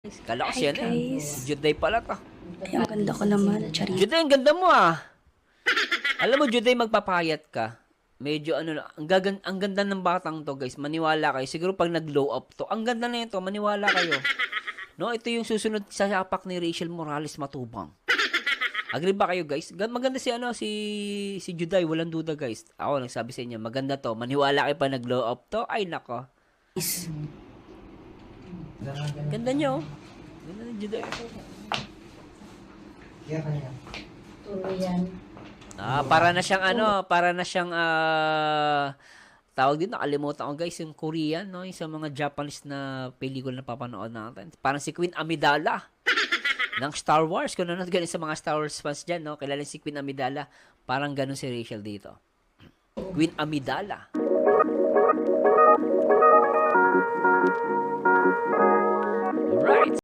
Kala ko Hi siya na. guys. Si Juday pala to. Ay, ang ganda ko naman. Charis. Juday, ang ganda mo ah. Alam mo, Juday, magpapayat ka. Medyo ano, ang ganda ng batang to, guys. Maniwala kayo. Siguro pag nag-glow up to, ang ganda na ito. Maniwala kayo. No, ito yung susunod sa yapak ni Rachel Morales Matubang. Agree ba kayo, guys? Maganda si Juday, walang duda, guys. Ako nagsabi sa inyo, maganda to. Maniwala kayo pa nag-glow up to. Ay nako. Ganda niyo. Ganda ni Juday. Tuloy yan. Para na siyang tawag dito, nakalimutan ko guys, yung Korean, no? Yung sa mga Japanese na pelikula na papanood natin. Parang si Queen Amidala ng Star Wars. Kung nanonood ganun sa mga Star Wars fans dyan, no? Kilala si Queen Amidala. Parang ganun si Rachel dito. Queen Amidala.